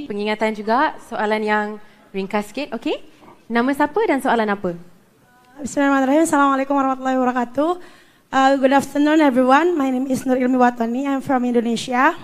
pengingatan juga, soalan yang ringkas sikit, okey? Nama siapa dan soalan apa? Bismillahirrahmanirrahim. Assalamualaikum warahmatullahi wabarakatuh. Good afternoon everyone. My name is Nur Ilmi Watani. I'm from Indonesia.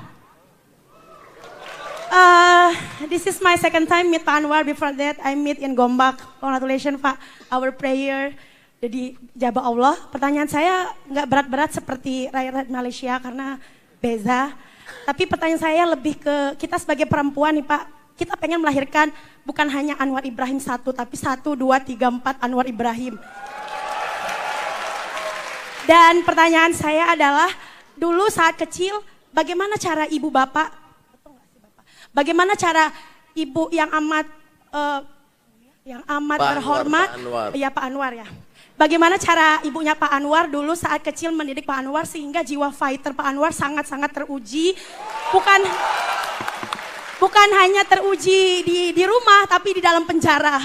This is my second time meet Pak Anwar. Before that, I meet in Gombak. Congratulations Pak, our prayer jadi jabah Allah. Pertanyaan saya nggak berat-berat seperti rakyat Malaysia karena beza. Tapi pertanyaan saya lebih ke kita sebagai perempuan nih Pak. Kita pengen melahirkan bukan hanya Anwar Ibrahim satu, tapi 1, 2, 3, 4 Anwar Ibrahim. Dan pertanyaan saya adalah, dulu saat kecil, bagaimana cara ibu bapak, bagaimana cara ibu yang amat terhormat, ya Pak Anwar ya. Bagaimana cara ibunya Pak Anwar dulu saat kecil mendidik Pak Anwar sehingga jiwa fighter Pak Anwar sangat-sangat teruji, bukan hanya teruji di rumah tapi di dalam penjara.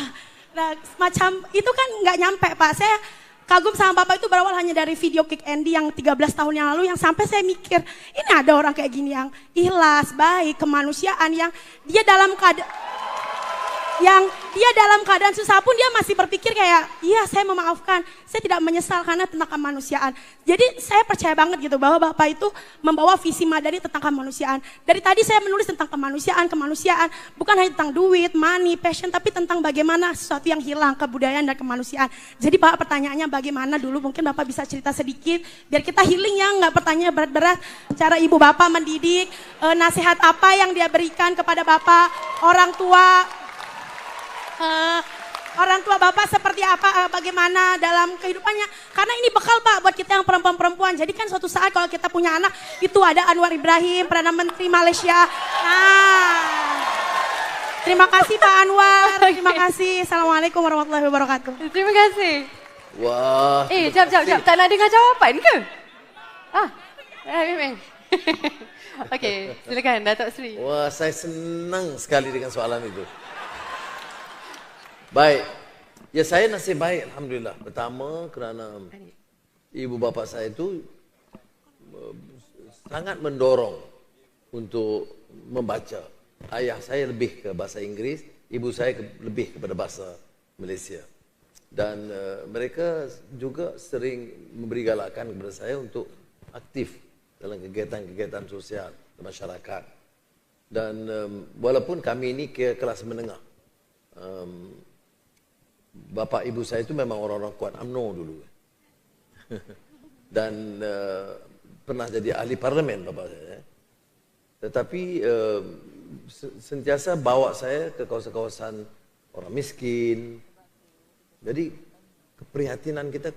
Nah, semacam itu kan nggak nyampe Pak. Saya kagum sama Bapak itu berawal hanya dari video Kick Andy yang 13 tahun yang lalu yang sampai saya mikir, ini ada orang kayak gini yang ikhlas, baik, kemanusiaan yang dia dalam keadaan susah pun dia masih berpikir kayak, iya saya memaafkan, saya tidak menyesal karena tentang kemanusiaan. Jadi saya percaya banget gitu bahwa Bapak itu membawa visi madani tentang kemanusiaan. Dari tadi saya menulis tentang kemanusiaan, bukan hanya tentang duit, money, passion, tapi tentang bagaimana sesuatu yang hilang, kebudayaan dan kemanusiaan. Jadi Pak pertanyaannya bagaimana dulu, mungkin Bapak bisa cerita sedikit, biar kita healing ya, nggak pertanyaan berat-berat. Cara ibu Bapak mendidik, nasihat apa yang dia berikan kepada Bapak, orang tua Bapak seperti apa, bagaimana dalam kehidupannya. Karena ini bekal Pak buat kita yang perempuan-perempuan. Jadi kan suatu saat kalau kita punya anak, itu ada Anwar Ibrahim, Perdana Menteri Malaysia. Nah, terima kasih Pak Anwar, terima kasih. Assalamualaikum warahmatullahi wabarakatuh. Terima kasih. Wah. Jap. Tak nak dengar jawapan ke? Memang. Okey, silakan Datuk Seri. Wah, saya senang sekali dengan soalan itu. Baik, ya saya nasib baik Alhamdulillah. Pertama kerana ibu bapa saya itu sangat mendorong untuk membaca. Ayah saya lebih ke bahasa Inggeris, ibu saya lebih kepada bahasa Malaysia. Dan mereka juga sering memberi galakan kepada saya untuk aktif dalam kegiatan-kegiatan sosial di masyarakat. Dan walaupun kami ini ke kelas menengah, bapa ibu saya itu memang orang-orang kuat UMNO dulu. Dan pernah jadi ahli parlimen bapa saya. Tetapi sentiasa bawa saya ke kawasan-kawasan orang miskin. Jadi keprihatinan kita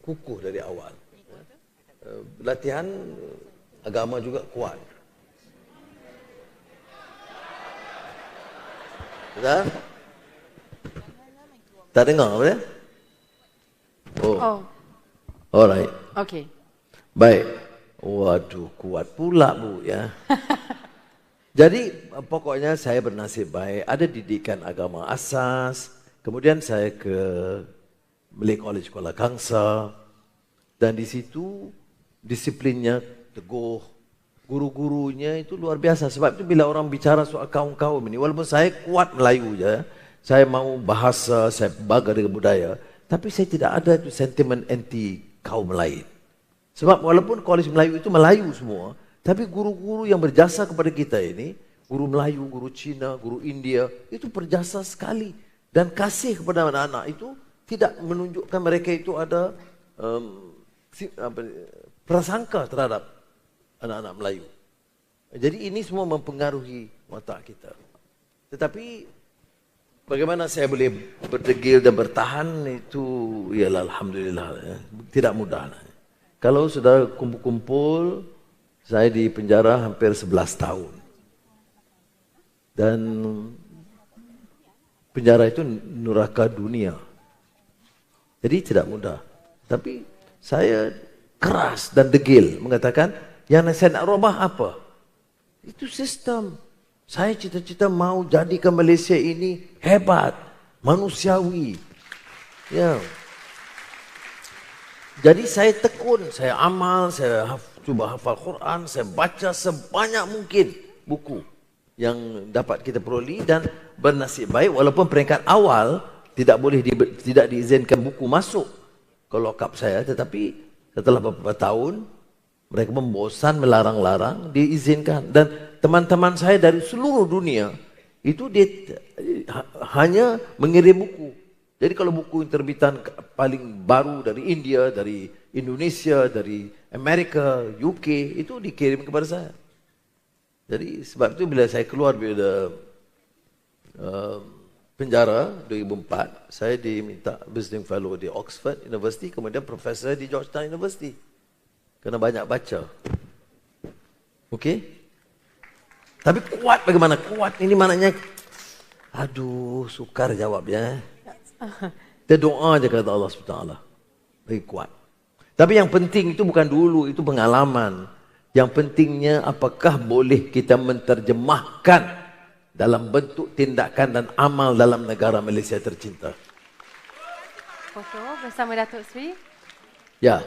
kukuh dari awal. Latihan agama juga kuat. Betul? Tak dengar apa ya? Oh. Alright. Okey. Baik. Waduh, kuat pula Bu ya. Jadi pokoknya saya bernasib baik. Ada didikan agama asas. Kemudian saya ke Malay College Kuala Kangsar. Dan di situ disiplinnya teguh. Guru-gurunya itu luar biasa. Sebab itu bila orang bicara soal kaum-kaum ini, walaupun saya kuat Melayu je, saya mau bahasa, saya bangga dengan budaya, tapi saya tidak ada itu sentimen anti kaum lain. Sebab walaupun Koalisi Melayu itu Melayu semua, tapi guru-guru yang berjasa kepada kita ini, guru Melayu, guru Cina, guru India, itu berjasa sekali. Dan kasih kepada anak-anak itu tidak menunjukkan mereka itu ada prasangka terhadap anak-anak Melayu. Jadi ini semua mempengaruhi watak kita. Tetapi bagaimana saya boleh berdegil dan bertahan itu ialah Alhamdulillah ya. Tidak mudah. Kalau sudah kumpul-kumpul, saya di penjara hampir 11 tahun. Dan penjara itu neraka dunia. Jadi tidak mudah. Tapi saya keras dan degil mengatakan, yang saya nak rubah apa? Itu sistem. Saya cita-cita mau jadikan Malaysia ini hebat, manusiawi. Ya. Jadi saya tekun, saya amal, saya cuba hafal Quran, saya baca sebanyak mungkin buku. yang dapat kita peroleh dan bernasib baik walaupun peringkat awal tidak diizinkan buku masuk ke lock-up saya, tetapi setelah beberapa tahun mereka membosan melarang-larang diizinkan, dan teman-teman saya dari seluruh dunia itu dia hanya mengirim buku. Jadi kalau buku terbitan paling baru dari India, dari Indonesia, dari Amerika, UK itu dikirim kepada saya. Jadi sebab itu bila saya keluar bila penjara 2004, saya diminta visiting fellow di Oxford University, kemudian profesor di Georgetown University. Kena banyak baca. Okey? Tapi kuat bagaimana? Kuat ini maknanya, aduh, sukar jawabnya. Kita doa je kata Allah SWT. Bagi kuat. Tapi yang penting itu bukan dulu, itu pengalaman. Yang pentingnya apakah boleh kita menterjemahkan dalam bentuk tindakan dan amal dalam negara Malaysia tercinta. Foto bersama Datuk Seri. Ya.